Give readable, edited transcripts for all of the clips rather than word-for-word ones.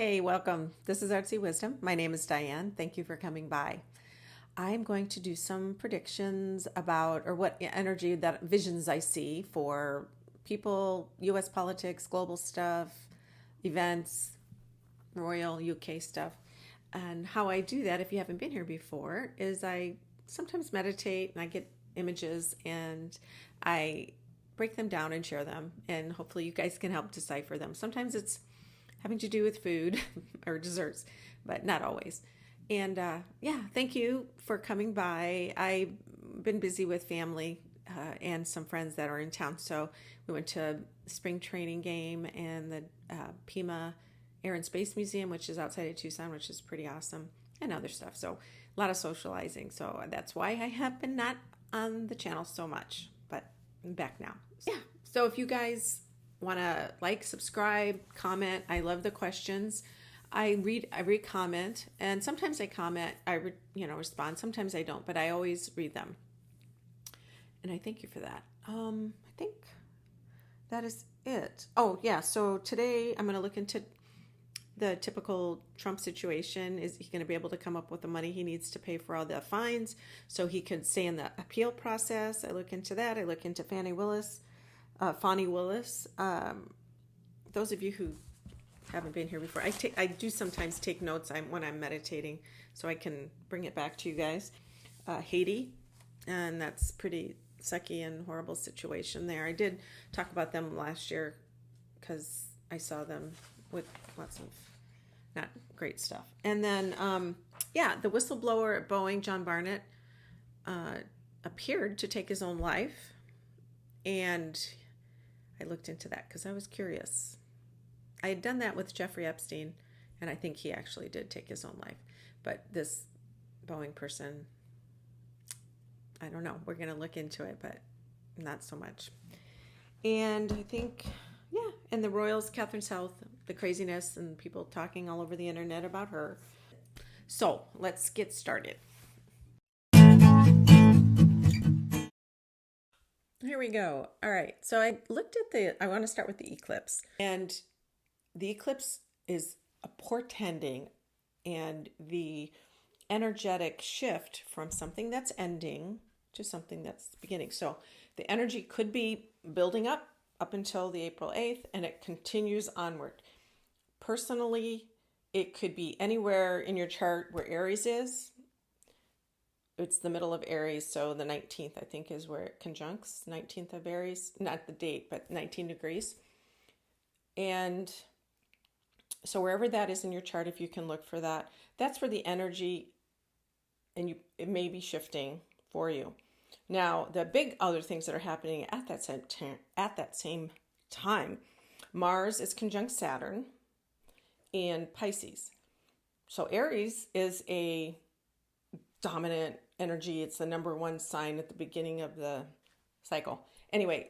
Hey, welcome. This is Artsy Wisdom. My name is Diane. Thank you for coming by. I'm going to do some predictions about or what energy that visions I see for people, US politics, global stuff, events, royal UK stuff. And how I do that, if you haven't been here before, is I sometimes meditate and I get images and I break them down and share them. And hopefully you guys can help decipher them. Sometimes it's having to do with food or desserts, but not always. And yeah, thank you for coming by. I've been busy with family and some friends that are in town. So we went to a spring training game and the Pima Air and Space Museum, which is outside of Tucson, which is pretty awesome, and other stuff. So a lot of socializing. So that's why I have been not on the channel so much, but I'm back now. Yeah. So if you guys want to like, subscribe, comment. I love the questions. I read comment, and sometimes I comment, respond. Sometimes I don't, but I always read them. And I thank you for that. I think that is it. Oh yeah, so today I'm going to look into the typical Trump situation. Is he going to be able to come up with the money he needs to pay for all the fines so he could stay in the appeal process? I look into that. I look into Fani Willis. Those of you who haven't been here before, I do sometimes take notes when I'm meditating, so I can bring it back to you guys. Haiti, and that's pretty sucky and horrible situation there. I did talk about them last year because I saw them with lots of not great stuff. And then, the whistleblower at Boeing, John Barnett, appeared to take his own life, and I looked into that because I was curious. I had done that with Jeffrey Epstein, and I think he actually did take his own life. But this Boeing person, I don't know. We're going to look into it, but not so much. And I think, and the Royals, Catherine's health, the craziness, and people talking all over the internet about her. So let's get started. Here we go. All right. So I looked at I want to start with the eclipse. And the eclipse is a portending and the energetic shift from something that's ending to something that's beginning. So the energy could be building up until the April 8th, and it continues onward. Personally, it could be anywhere in your chart where Aries is. It's the middle of Aries, so the 19th, I think, is where it conjuncts. 19th of Aries, not the date, but 19 degrees. And so wherever that is in your chart, if you can look for that, that's where the energy, and it may be shifting for you. Now, the big other things that are happening at that same time, Mars is conjunct Saturn in Pisces. So Aries is a dominant energy. It's the number one sign at the beginning of the cycle. Anyway,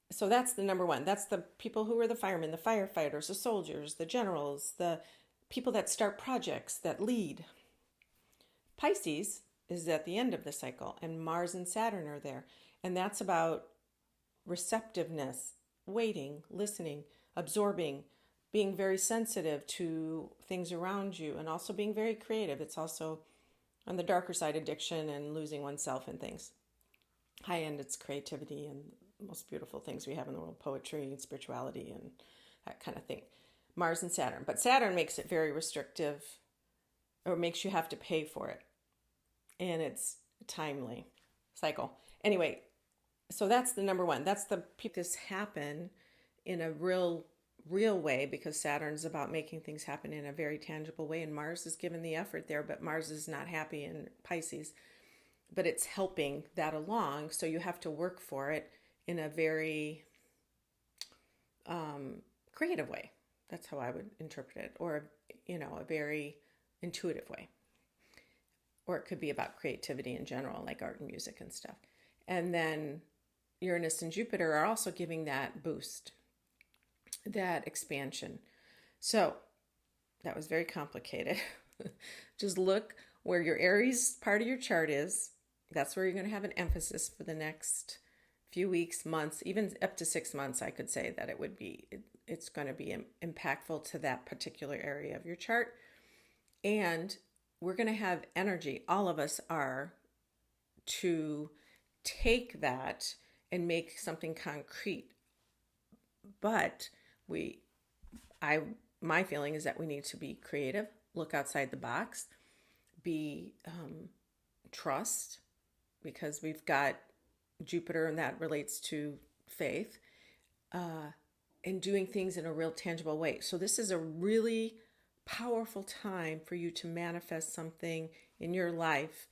so that's the number one. That's the people who are the firemen, the firefighters, the soldiers, the generals, the people that start projects, that lead. Pisces is at the end of the cycle, and Mars and Saturn are there. And that's about receptiveness, waiting, listening, absorbing, being very sensitive to things around you, and also being very creative. It's also on the darker side, addiction and losing oneself in things. High end, it's creativity and most beautiful things we have in the world, poetry and spirituality and that kind of thing. Mars and Saturn. But Saturn makes it very restrictive, or makes you have to pay for it. And it's a timely cycle. Anyway, so that's the number one. That's the this happen in a real way, because Saturn's about making things happen in a very tangible way, and Mars is given the effort there, but Mars is not happy in Pisces, but it's helping that along. So you have to work for it in a very creative way. That's how I would interpret it, or a very intuitive way. Or it could be about creativity in general, like art and music and stuff. And then Uranus and Jupiter are also giving that boost, that expansion. So that was very complicated. Just look where your Aries part of your chart is. That's where you're going to have an emphasis for the next few weeks, months, even up to 6 months. I could say that it would be it's going to be impactful to that particular area of your chart. And we're going to have energy, all of us are, to take that and make something concrete. But my feeling is that we need to be creative, look outside the box, be trust, because we've got Jupiter and that relates to faith, and doing things in a real tangible way. So this is a really powerful time for you to manifest something in your life,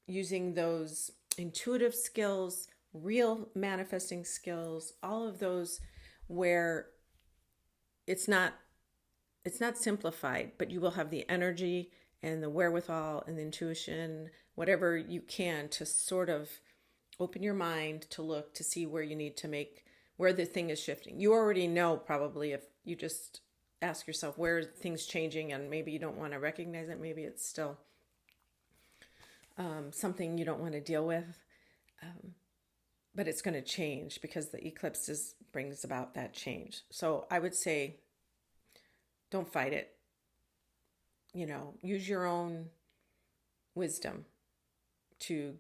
using those intuitive skills, real manifesting skills, all of those where it's not simplified, but you will have the energy and the wherewithal and the intuition, whatever you can, to sort of open your mind to look to see where you need to make, where the thing is shifting. You already know probably if you just ask yourself where things changing, and maybe you don't want to recognize it. Maybe it's still something you don't want to deal with, but it's going to change because the eclipse brings about that change. So I would say, don't fight it. Use your own wisdom to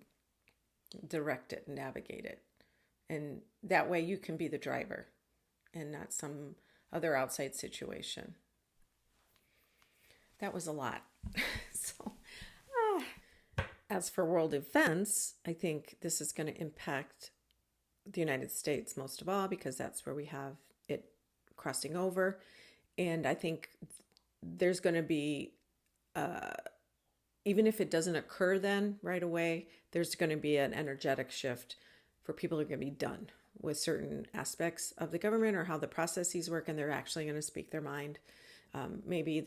direct it and navigate it. And that way you can be the driver and not some other outside situation. That was a lot. So, as for world events, I think this is going to impact the United States most of all, because that's where we have it crossing over. And I think there's going to be, even if it doesn't occur then right away, there's going to be an energetic shift for people who are going to be done with certain aspects of the government or how the processes work, and they're actually going to speak their mind. Maybe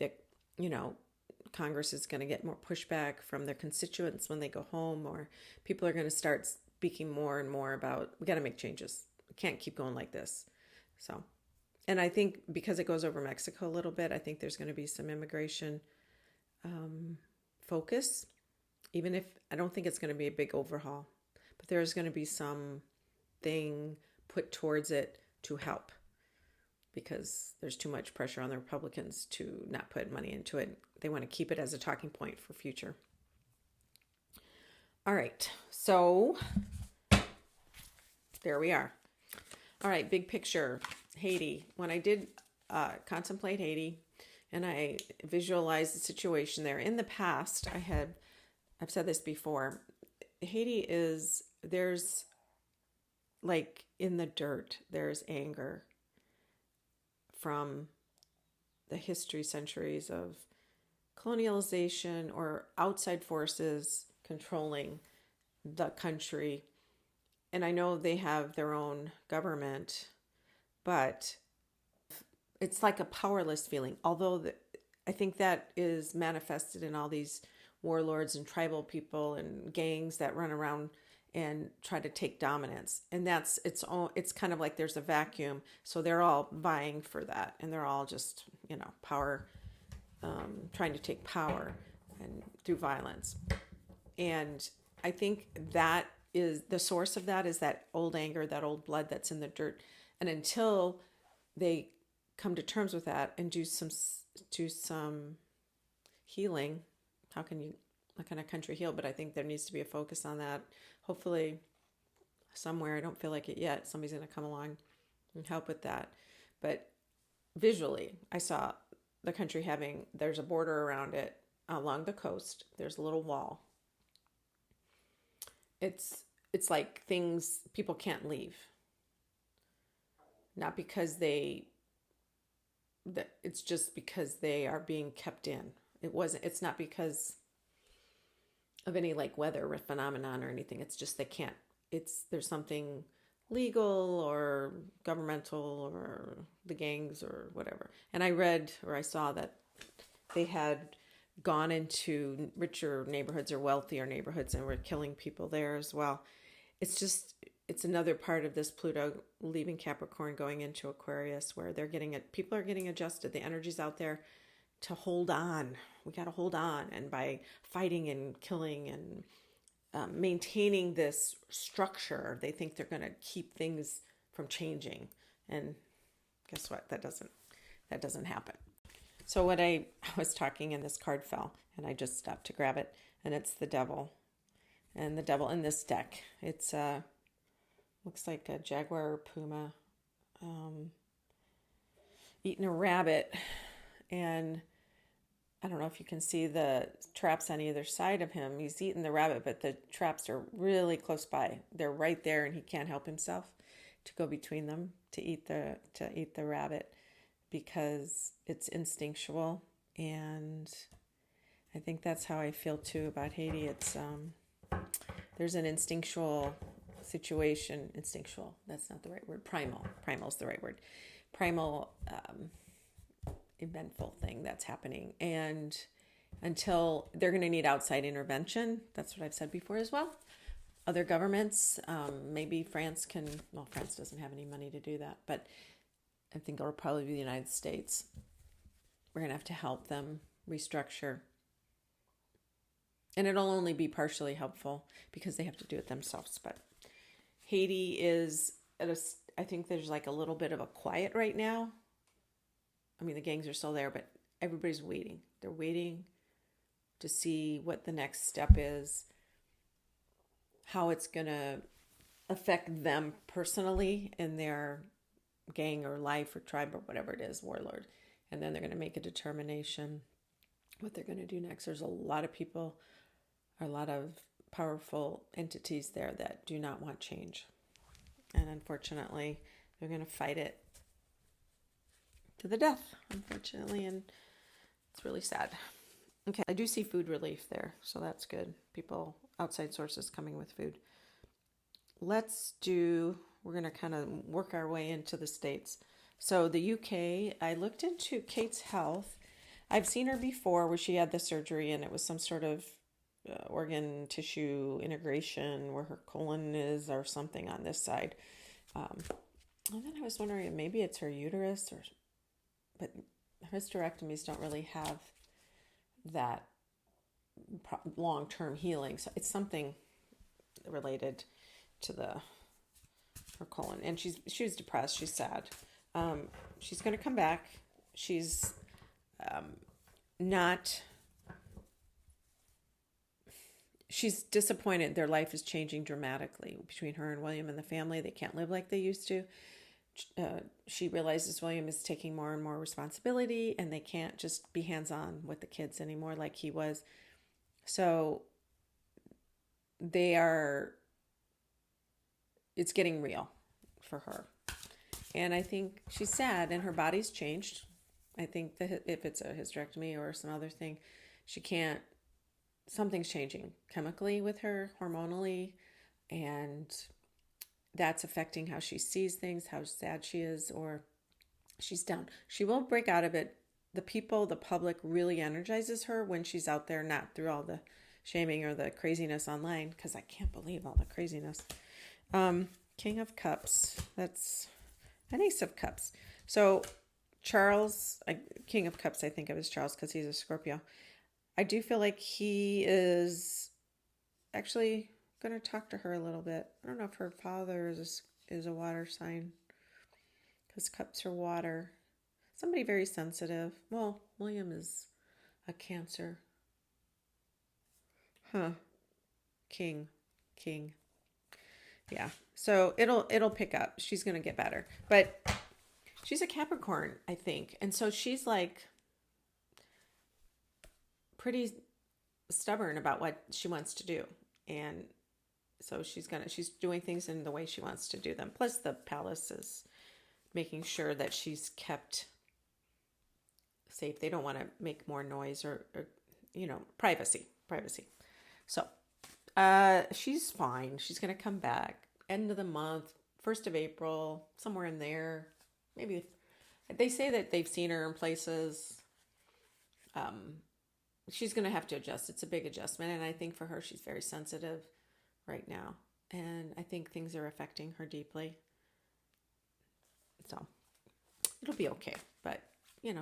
Congress is going to get more pushback from their constituents when they go home, or people are going to start speaking more and more about, we got to make changes. We can't keep going like this. So, and I think because it goes over Mexico a little bit, I think there's going to be some immigration focus, even if I don't think it's going to be a big overhaul, but there's going to be something put towards it to help, because there's too much pressure on the Republicans to not put money into it. They want to keep it as a talking point for future. All right, so there we are. All right, big picture, Haiti. When I did contemplate Haiti and I visualized the situation there, in the past, I've said this before, Haiti there's like in the dirt, there's anger from the history, centuries of colonialization or outside forces controlling the country. And I know they have their own government, but it's like a powerless feeling. Although I think that is manifested in all these warlords and tribal people and gangs that run around and try to take dominance. And it's kind of like there's a vacuum. So they're all vying for that. And they're all just, power, trying to take power and through violence. And I think that is the source of that, is that old anger, that old blood that's in the dirt. And until they come to terms with that and do some healing, how can a country heal? But I think there needs to be a focus on that. Hopefully somewhere, I don't feel like it yet, somebody's going to come along and help with that. But visually, I saw the country there's a border around it along the coast. There's a little wall. It's like people can't leave. Not because it's just because they are being kept in. It's not because of any like weather phenomenon or anything. It's just they can't. There's something legal or governmental or the gangs or whatever. And I saw that they had gone into richer neighborhoods or wealthier neighborhoods and were killing people there as well. It's another part of this Pluto leaving Capricorn going into Aquarius, where people are getting adjusted. The energy's out there to hold on. We got to hold on. And by fighting and killing and maintaining this structure, they think they're going to keep things from changing. And guess what? That doesn't happen. So what I was talking and this card fell and I just stopped to grab it, and it's the devil. And the devil in this deck, it's looks like a jaguar or puma eating a rabbit, and I don't know if you can see the traps on either side of him. He's eating the rabbit, but the traps are really close by. They're right there, and he can't help himself to go between them to eat the rabbit because it's instinctual. And I think that's how I feel too about Haiti. It's there's an instinctual situation. Instinctual, that's not the right word. Primal is the right word. Primal eventful thing that's happening, and until they're going to need outside intervention. That's what I've said before as well. Other governments, maybe France France doesn't have any money to do that, but I think it'll probably be the United States. We're going to have to help them restructure, and it'll only be partially helpful because they have to do it themselves. But Haiti is I think there's like a little bit of a quiet right now. I mean, the gangs are still there, but everybody's waiting. They're waiting to see what the next step is, how it's going to affect them personally in their gang or life or tribe or whatever it is, warlord. And then they're going to make a determination what they're going to do next. There's a lot of people, a lot of powerful entities there that do not want change. And unfortunately, they're going to fight it to the death, unfortunately, and it's really sad. Okay, I do see food relief there, so that's good. People, outside sources coming with food. We're going to kind of work our way into the States. So the UK, I looked into Kate's health. I've seen her before where she had the surgery, and it was some sort of organ tissue integration where her colon is or something on this side. And then I was wondering, maybe it's her uterus, but hysterectomies don't really have that long-term healing. So it's something related to her colon. And she was depressed. She's sad. She's going to come back. She's she's disappointed. Their life is changing dramatically between her and William and the family. They can't live like they used to. She realizes William is taking more and more responsibility, and they can't just be hands-on with the kids anymore like he was. So it's getting real for her. And I think she's sad, and her body's changed. I think that if it's a hysterectomy or some other thing, something's changing chemically with her, hormonally, and that's affecting how she sees things, how sad she is, or she's down. She will break out of it. The public really energizes her when she's out there, not through all the shaming or the craziness online, because I can't believe all the craziness. King of Cups, that's an Ace of Cups. So Charles, King of Cups, I think of as Charles because he's a Scorpio. I do feel like he is actually going to talk to her a little bit. I don't know if her father is a water sign, because cups are water. Somebody very sensitive. Well, William is a Cancer. King. Yeah. So it'll pick up. She's going to get better. But she's a Capricorn, I think. And so she's like pretty stubborn about what she wants to do. And so she's doing things in the way she wants to do them. Plus the palace is making sure that she's kept safe. They don't want to make more noise or privacy. So she's fine. She's going to come back end of the month, 1st of April, somewhere in there. Maybe they say that they've seen her in places. She's going to have to adjust. It's a big adjustment. And I think for her, she's very sensitive right now. And I think things are affecting her deeply. So it'll be okay. But,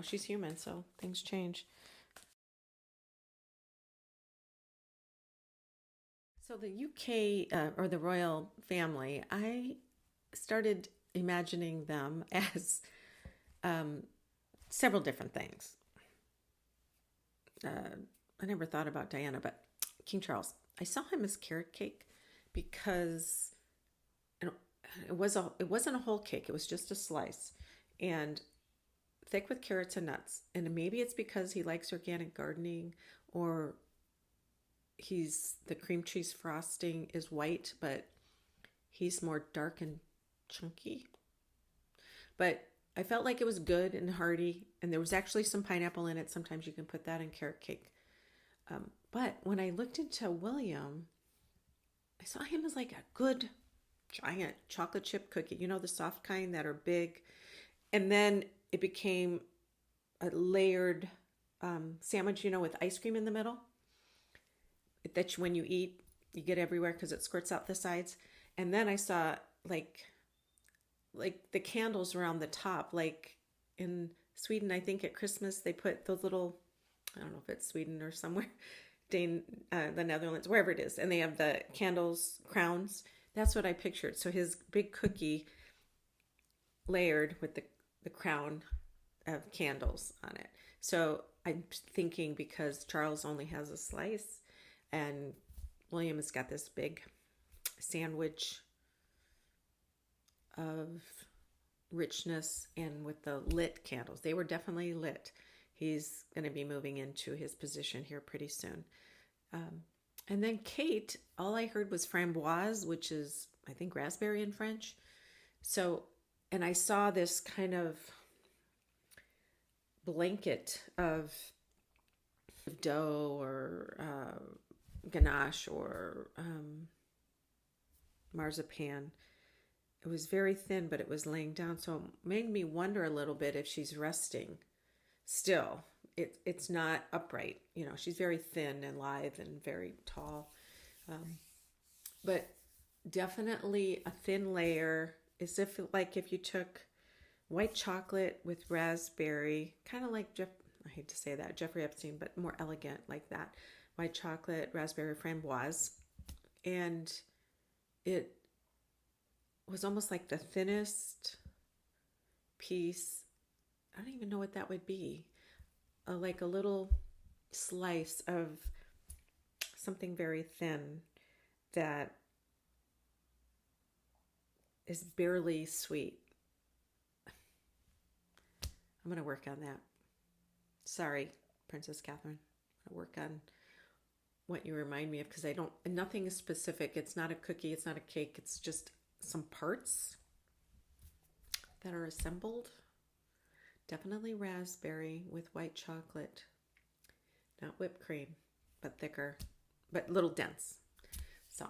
she's human, so things change. So the UK or the royal family, I started imagining them as Several different things. I never thought about Diana, but King Charles. I saw him as carrot cake because it wasn't a whole cake. It was just a slice, and thick with carrots and nuts. And maybe it's because he likes organic gardening, or the cream cheese frosting is white, but he's more dark and chunky. But I felt like it was good and hearty, and there was actually some pineapple in it. Sometimes you can put that in carrot cake. But when I looked into William, I saw him as like a good giant chocolate chip cookie, the soft kind that are big. And then it became a layered sandwich, with ice cream in the middle. That when you eat, you get everywhere because it squirts out the sides. And then I saw like the candles around the top, like in Sweden, I think at Christmas they put those little, I don't know if it's Sweden or somewhere, the Netherlands, wherever it is, and they have the candles, crowns. That's what I pictured. So his big cookie layered with the crown of candles on it. So I'm thinking because Charles only has a slice and William has got this big sandwich of richness, and with the lit candles, they were definitely lit. He's going to be moving into his position here pretty soon. And then Kate, all I heard was framboise, which is, I think, raspberry in French. So, and I saw this kind of blanket of dough or ganache or marzipan. It was very thin, but it was laying down. So it made me wonder a little bit if she's resting still. It's not upright. She's very thin and lithe and very tall. But definitely a thin layer, as if you took white chocolate with raspberry, kind of like I hate to say that, Jeffrey Epstein, but more elegant like that. White chocolate, raspberry, framboise. And it was almost like the thinnest piece. I don't even know what that would be. Like a little slice of something very thin that is barely sweet. I'm going to work on that. Sorry, Princess Katherine. I'm going to work on what you remind me of, because nothing is specific. It's not a cookie. It's not a cake. It's just some parts that are assembled. Definitely raspberry with white chocolate. Not whipped cream, but thicker, but a little dense. So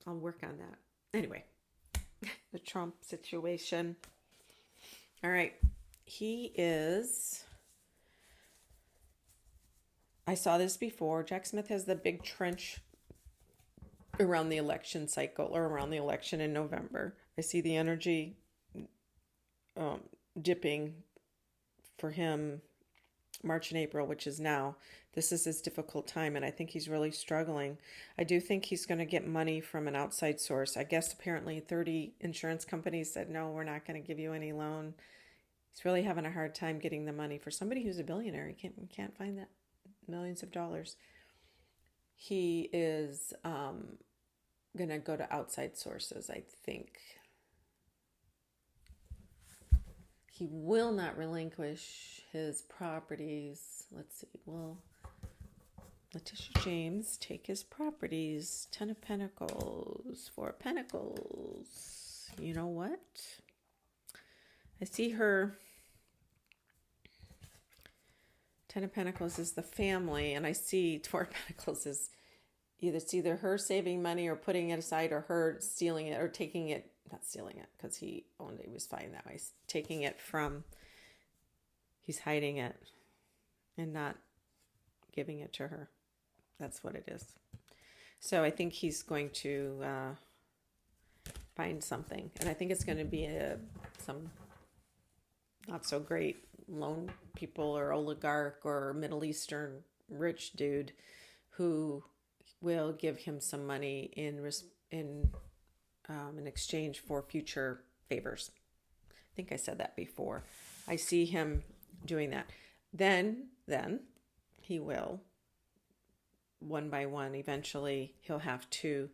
I'll work on that. Anyway, the Trump situation. All right. I saw this before. Jack Smith has the big trench around the election cycle, or around the election in November. I see the energy dipping for him March and April, which is now. This is his difficult time, and I think he's really struggling. I do think he's going to get money from an outside source. I guess apparently 30 insurance companies said, no, we're not going to give you any loan. He's really having a hard time getting the money. For somebody who's a billionaire, he can't find that millions of dollars. He is going to go to outside sources, I think. He will not relinquish his properties. Let's see. Will Letitia James take his properties? 10 of Pentacles, 4 of Pentacles. You know what? I see her. 10 of Pentacles is the family, and I see 4 of Pentacles is either her saving money or putting it aside, or her stealing it or taking it. Not stealing it, because he owned it. He was fine that way. Taking it he's hiding it and not giving it to her. That's what it is. So I think he's going to find something. And I think it's going to be some not so great loan people or oligarch or Middle Eastern rich dude who will give him some money in exchange for future favors. I think I said that before. I see him doing that. Then he will, one by one, eventually he'll have to,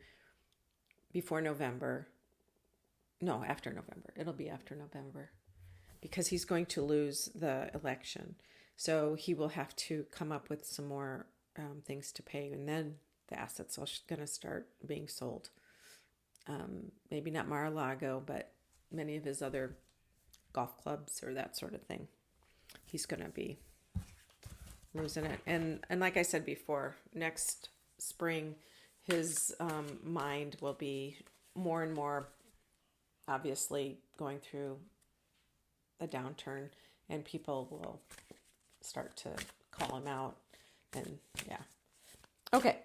before November, no, after November. It'll be after November because he's going to lose the election. So he will have to come up with some more things to pay, and then the assets are going to start being sold. Maybe not Mar-a-Lago, but many of his other golf clubs or that sort of thing. He's going to be losing it. And like I said before, next spring, his mind will be more and more obviously going through a downturn, and people will start to call him out. And yeah. Okay.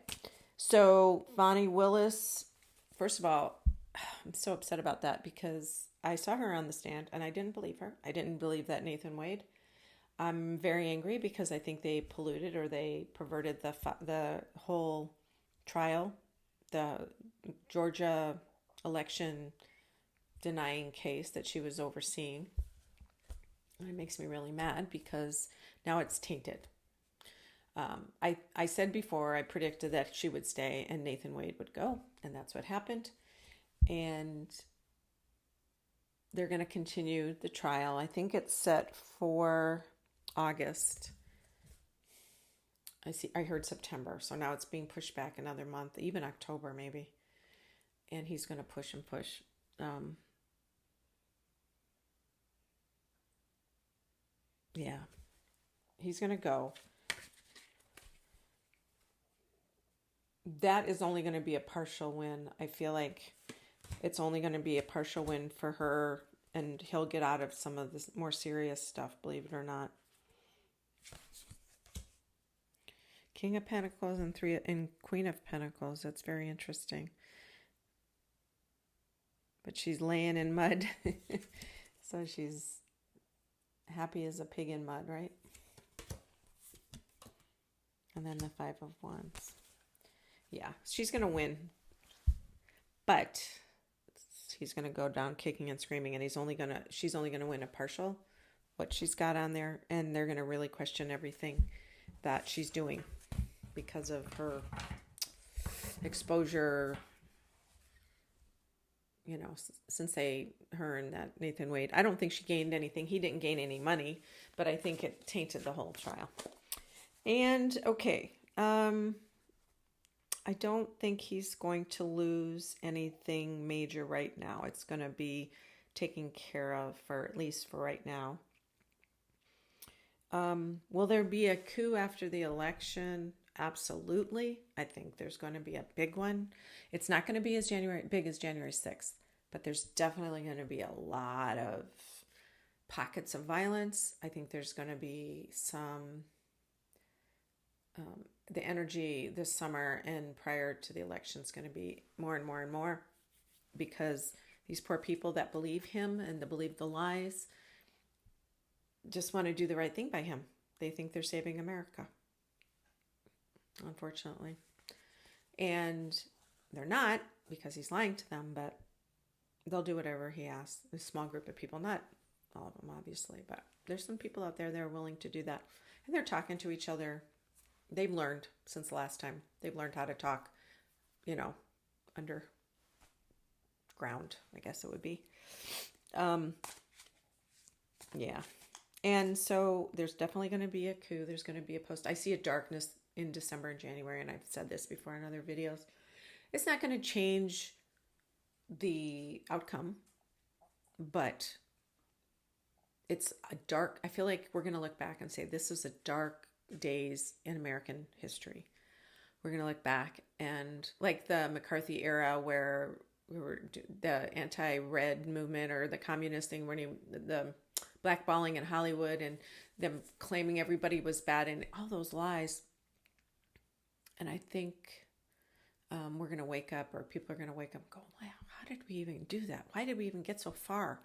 So Fani Willis, first of all, I'm so upset about that because I saw her on the stand and I didn't believe her. I didn't believe that Nathan Wade. I'm very angry because I think they polluted or they perverted the whole trial, the Georgia election denying case that she was overseeing. And it makes me really mad because now it's tainted. I said before, I predicted that she would stay and Nathan Wade would go, and that's what happened. And they're going to continue the trial. I think it's set for August. I heard September, so now it's being pushed back another month, even October maybe. And he's going to push and push. Yeah, he's going to go. That is only going to be a partial win. I feel like it's only going to be a partial win for her, and he'll get out of some of this more serious stuff, believe it or not. King of Pentacles and Queen of Pentacles. That's very interesting. But she's laying in mud. So she's happy as a pig in mud, right? And then the Five of Wands. Yeah, she's going to win. But he's going to go down kicking and screaming, and she's only going to win a partial, what she's got on there, and they're going to really question everything that she's doing because of her exposure, you know, since her and that Nathan Wade. I don't think she gained anything. He didn't gain any money, but I think it tainted the whole trial. And okay, I don't think he's going to lose anything major right now. It's going to be taken care of at least for right now. Will there be a coup after the election? Absolutely. I think there's going to be a big one. It's not going to be as big as January 6th, but there's definitely going to be a lot of pockets of violence. I think there's going to be some the energy this summer and prior to the election is going to be more and more and more, because these poor people that believe him and that believe the lies just want to do the right thing by him. They think they're saving America, unfortunately. And they're not, because he's lying to them, but they'll do whatever he asks. A small group of people, not all of them, obviously, but there's some people out there that are willing to do that. And they're talking to each other. They've learned since the last time. They've learned how to talk, underground, I guess it would be. Yeah. And so there's definitely going to be a coup. There's going to be a post. I see a darkness in December and January, and I've said this before in other videos. It's not going to change the outcome, but it's a dark, I feel like we're going to look back and say this is a dark days in American history. We're going to look back and like the McCarthy era where we were the anti-red movement or the communist thing, when the blackballing in Hollywood and them claiming everybody was bad and all those lies. And I think we're going to wake up, or people are going to wake up and go, wow, how did we even do that? Why did we even get so far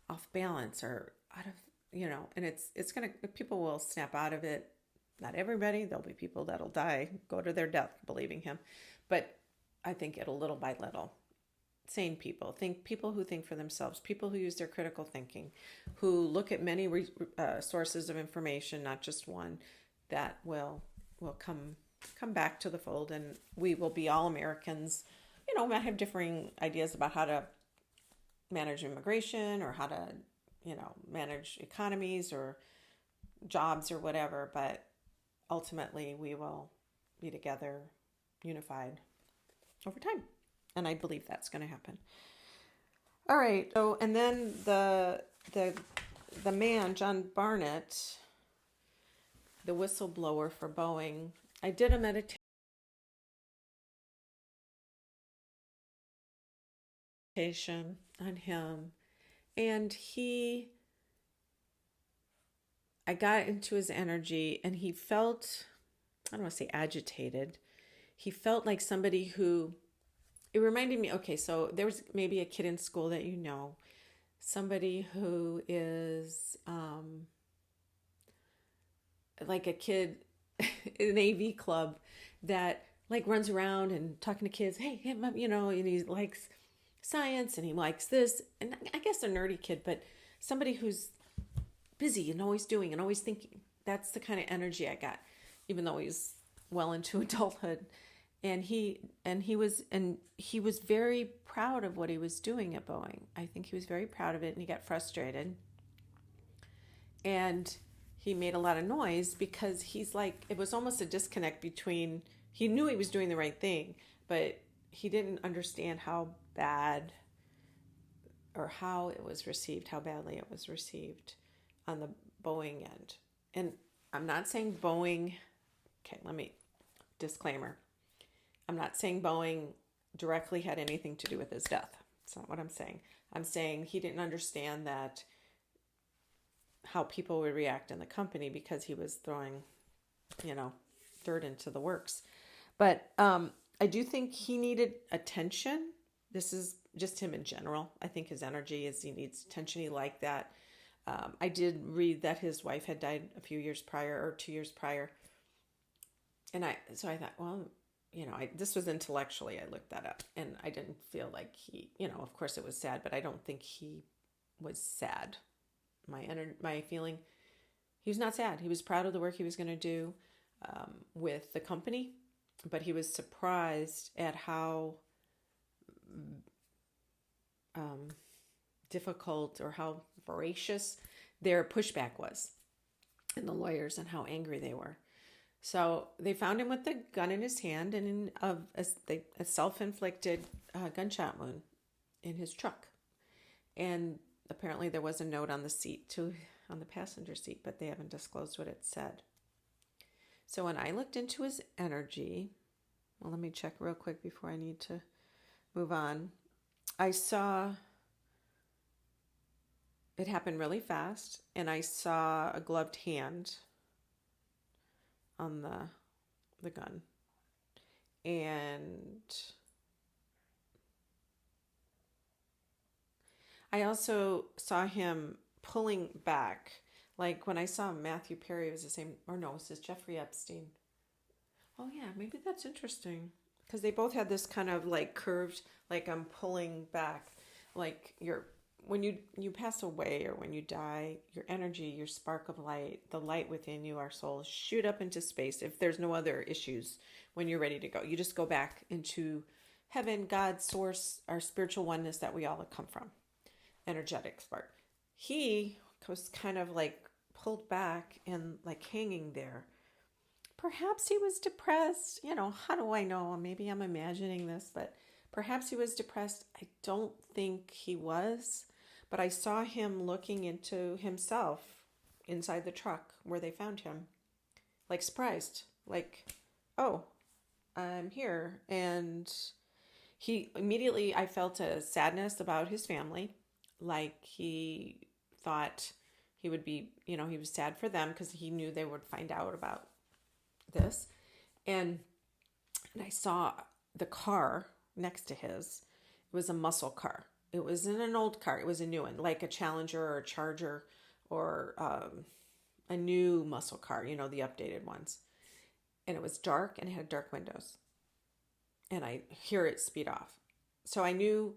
off balance or out of, and it's going to, people will snap out of it. Not everybody. There'll be people that'll die, go to their death believing him. But I think it'll little by little sane people, people who think for themselves, people who use their critical thinking, who look at many sources of information, not just one, that will come back to the fold, and we will be all Americans. Might have differing ideas about how to manage immigration or how to, manage economies or jobs or whatever, but ultimately we will be together, unified over time. And I believe that's going to happen. All right. So, and then the man, John Barnett, the whistleblower for Boeing, I did a meditation on him, and I got into his energy, and he felt, I don't want to say agitated. He felt like somebody who, it reminded me, okay, so there was maybe a kid in school that somebody who is like a kid in an AV club that like runs around and talking to kids, hey, and he likes science and he likes this. And I guess a nerdy kid, but somebody who's busy and always doing and always thinking. That's the kind of energy I got, even though he's well into adulthood. And he was very proud of what he was doing at Boeing. I think he was very proud of it, and he got frustrated. And he made a lot of noise because he's like, it was almost a disconnect between, he knew he was doing the right thing, but he didn't understand how bad or how badly it was received on the Boeing end. And I'm not saying Boeing, disclaimer. I'm not saying Boeing directly had anything to do with his death. That's not what I'm saying. I'm saying he didn't understand how people would react in the company because he was throwing, dirt into the works. But I do think he needed attention. This is just him in general. I think his energy he needs attention. He liked that. I did read that his wife had died a few years prior or 2 years prior. And I thought, well, this was intellectually, I looked that up, and I didn't feel like he, of course it was sad, but I don't think he was sad. My feeling, he was not sad. He was proud of the work he was going to do with the company, but he was surprised at how difficult or how voracious their pushback was, and the lawyers, and how angry they were. So they found him with the gun in his hand and a self-inflicted gunshot wound in his truck. And apparently there was a note on the passenger seat, but they haven't disclosed what it said. So when I looked into his energy, well, let me check real quick before I need to move on. I saw it happen really fast, and I saw a gloved hand on the gun, and I also saw him pulling back, like when I saw Matthew Perry, it was the same, or no, this is Jeffrey Epstein. Oh yeah, maybe that's interesting, because they both had this kind of like curved, like I'm pulling back, like when you pass away or when you die, your energy, your spark of light, the light within you, our souls, shoot up into space. If there's no other issues, when you're ready to go, you just go back into heaven, God, source, our spiritual oneness that we all come from, energetic spark. He was kind of like pulled back and like hanging there. Perhaps he was depressed. How do I know? Maybe I'm imagining this, but perhaps he was depressed. I don't think he was. But I saw him looking into himself inside the truck where they found him, like surprised, like, oh, I'm here. And he immediately, I felt a sadness about his family. Like he thought he would be, he was sad for them because he knew they would find out about this. And I saw the car next to his. It was a muscle car. It wasn't an old car. It was a new one, like a Challenger or a Charger or a new muscle car, the updated ones. And it was dark and it had dark windows. And I hear it speed off. So I knew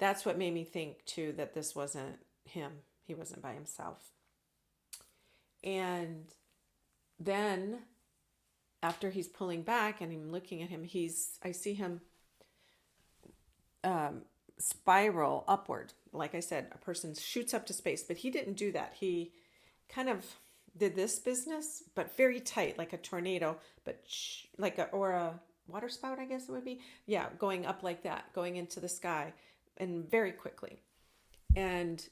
that's what made me think too that this wasn't him. He wasn't by himself. And then after he's pulling back and I'm looking at him, I see him spiral upward. Like I said, a person shoots up to space, but he didn't do that. He kind of did this business, but very tight, like a tornado, but or a water spout, I guess it would be. Yeah, going up like that, going into the sky, and very quickly. And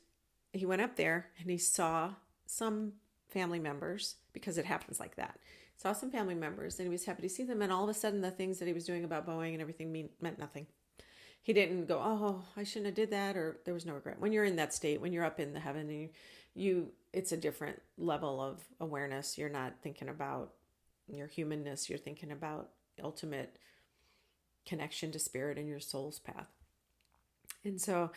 he went up there and he saw some family members, because it happens like that. Saw some family members and he was happy to see them. And all of a sudden, the things that he was doing about Boeing and everything meant nothing. He didn't go, oh, I shouldn't have did that, or there was no regret. When you're in that state, when you're up in the heaven, and it's a different level of awareness. You're not thinking about your humanness. You're thinking about ultimate connection to spirit and your soul's path. And so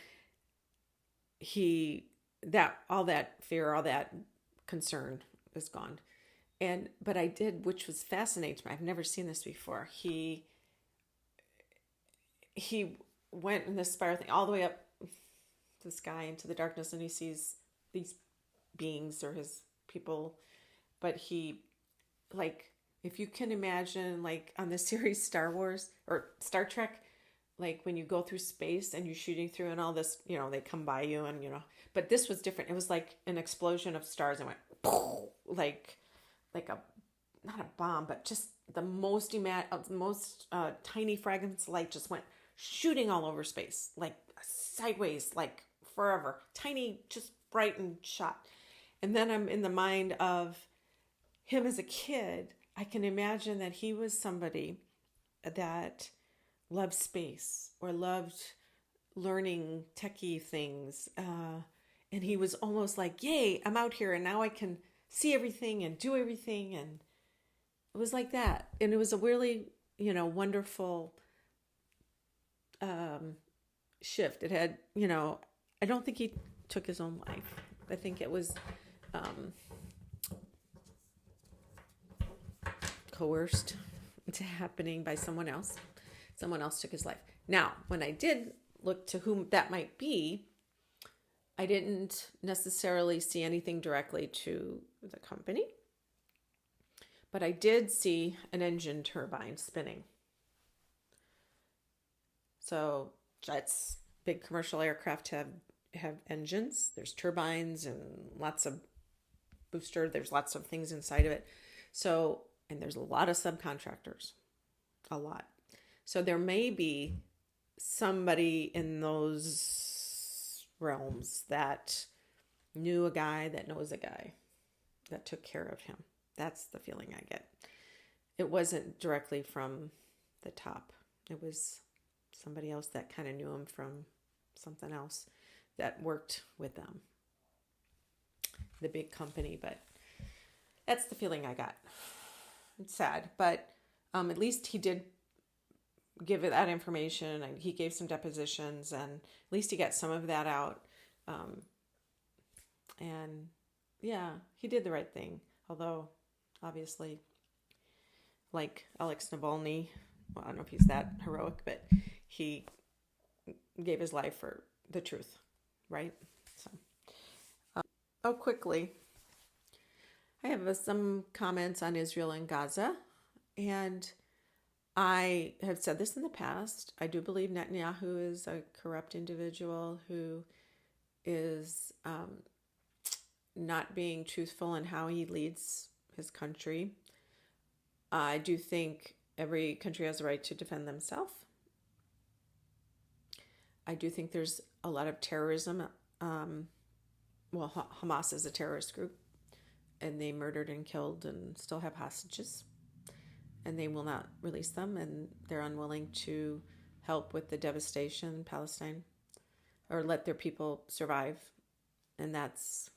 all that fear, all that concern is gone. But I did, which was fascinating to me. I've never seen this before. He went in this spiral thing all the way up the sky into the darkness, and he sees these beings or his people. But he, like, if you can imagine, like on the series Star Wars or Star Trek, like when you go through space and you're shooting through and all this, they come by you and, but this was different. It was like an explosion of stars and went like not a bomb, but just the most tiny fragments of light just went shooting all over space, like sideways, like forever, tiny, just bright and shot. And then I'm in the mind of him as a kid. I can imagine that he was somebody that loved space or loved learning techie things. And he was almost like, yay, I'm out here and now I can see everything and do everything. And it was like that. And it was a really, wonderful shift. It had, I don't think he took his own life. I think it was coerced into happening by someone else. Someone else took his life. Now, when I did look to whom that might be, I didn't necessarily see anything directly to the company, but I did see an engine turbine spinning. So jets, big commercial aircraft have engines. There's turbines and lots of booster. There's lots of things inside of it. So, and there's a lot of subcontractors, a lot. So there may be somebody in those realms that knew a guy that knows a guy that took care of him. That's the feeling I get. It wasn't directly from the top. It was somebody else that kind of knew him from something else that worked with them. The big company, but that's the feeling I got. It's sad, but at least he did give it that information, and he gave some depositions, and at least he got some of that out. And yeah, he did the right thing. Although, obviously, like Alex Navalny, well, I don't know if he's that heroic, but he gave his life for the truth, right? So, quickly, I have some comments on Israel and Gaza, and I have said this in the past. I do believe Netanyahu is a corrupt individual who is not being truthful in how he leads his country. I do think every country has a right to defend themselves. I do think there's a lot of terrorism. Hamas is a terrorist group, and they murdered and killed and still have hostages. And they will not release them, and they're unwilling to help with the devastation in Palestine or let their people survive. And that's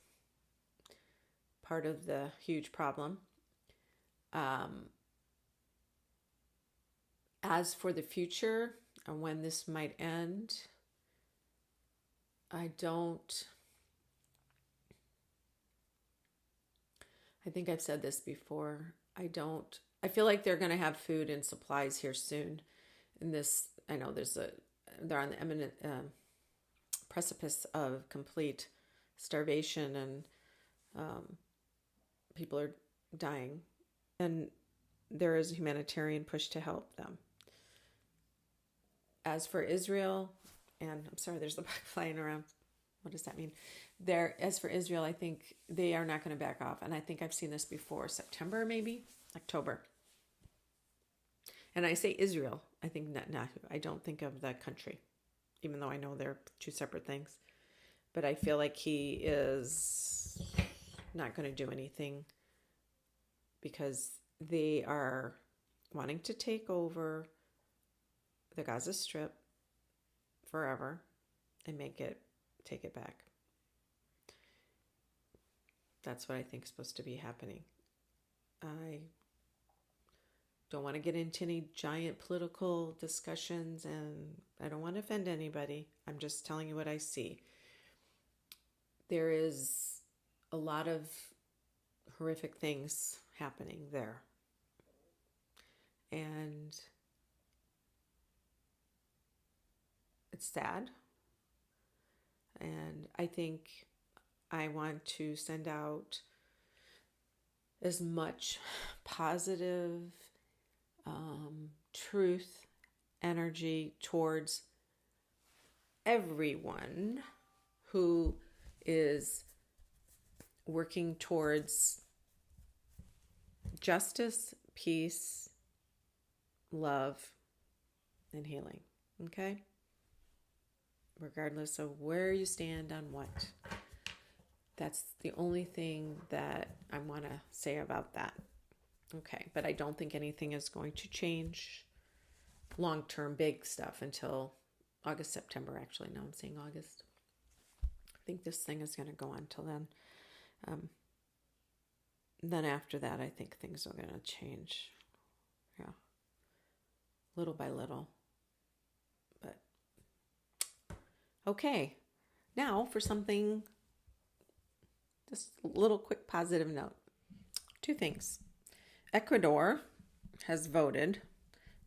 part of the huge problem. As for the future and when this might end, I think I've said this before. I feel like they're going to have food and supplies here soon. And this, I know they're on the precipice of complete starvation, and people are dying. And there is a humanitarian push to help them. As for Israel, and I'm sorry, there's a bug flying around. What does that mean? As for Israel, I think they are not going to back off. And I think I've seen this before, September, maybe October. And I say Israel, I think Netanyahu. I don't think of the country, even though I know they're two separate things. But I feel like he is not going to do anything because they are wanting to take over the Gaza Strip forever and take it back. That's what I think is supposed to be happening. I don't want to get into any giant political discussions, and I don't want to offend anybody. I'm just telling you what I see. There is a lot of horrific things happening there. And it's sad. And I think I want to send out as much positive truth, energy towards everyone who is working towards justice, peace, love, and healing. Okay? Regardless of where you stand on what. That's the only thing that I want to say about that. Okay, but I don't think anything is going to change long-term big stuff until August, September. Actually, no, I'm saying August. I think this thing is going to go on till then. Then after that, I think things are going to change. Yeah, little by little. But okay, now for something, just a little quick positive note. Two things. Ecuador has voted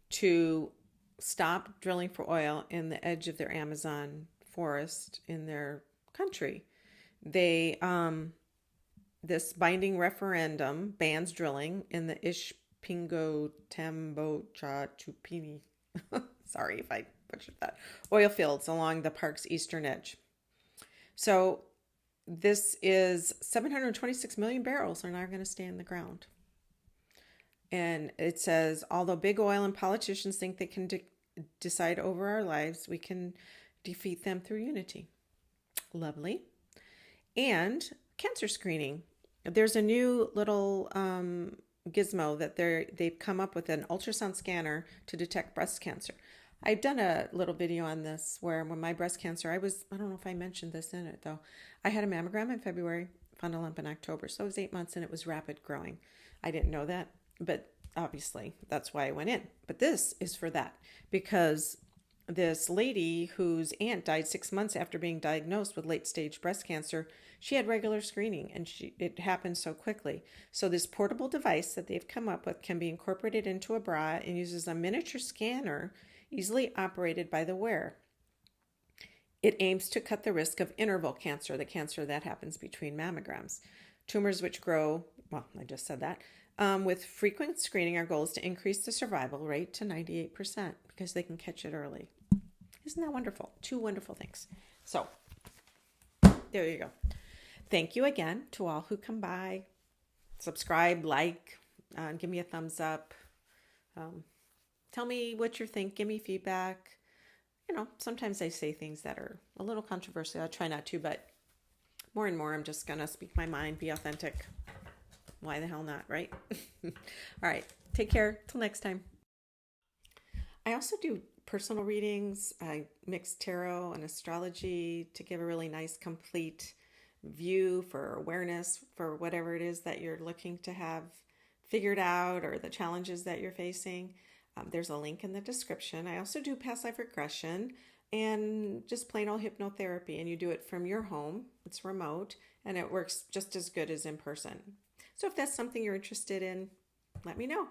to stop drilling for oil in the edge of their Amazon forest in their country. They this binding referendum bans drilling in the Ishpingo Tambo Chupini. Sorry if I butchered that. Oil fields along the park's eastern edge. So this is 726 million barrels are not going to stay in the ground. And it says, although big oil and politicians think they can decide over our lives, we can defeat them through unity. Lovely. And cancer screening. There's a new little gizmo that they've come up with, an ultrasound scanner to detect breast cancer. I've done a little video on this where when my breast cancer, I don't know if I mentioned this in it though. I had a mammogram in February, found a lump in October. So it was 8 months and it was rapid growing. I didn't know that, but obviously that's why I went in. But this is for that, because this lady whose aunt died 6 months after being diagnosed with late stage breast cancer, she had regular screening and it happened so quickly. So this portable device that they've come up with can be incorporated into a bra and uses a miniature scanner easily operated by the wearer. It aims to cut the risk of interval cancer, the cancer that happens between mammograms. Tumors which grow, well, I just said that. With frequent screening, our goal is to increase the survival rate to 98% because they can catch it early. Isn't that wonderful? Two wonderful things. So, there you go. Thank you again to all who come by. Subscribe, like, give me a thumbs up. Tell me what you think. Give me feedback. You know, sometimes I say things that are a little controversial. I try not to, but more and more I'm just going to speak my mind, be authentic. Why the hell not, right? All right. Take care. Till next time. I also do personal readings. I mix tarot and astrology to give a really nice, complete view for awareness for whatever it is that you're looking to have figured out or the challenges that you're facing. There's a link in the description. I also do past life regression and just plain old hypnotherapy, and you do it from your home. It's remote and it works just as good as in person. So if that's something you're interested in, let me know.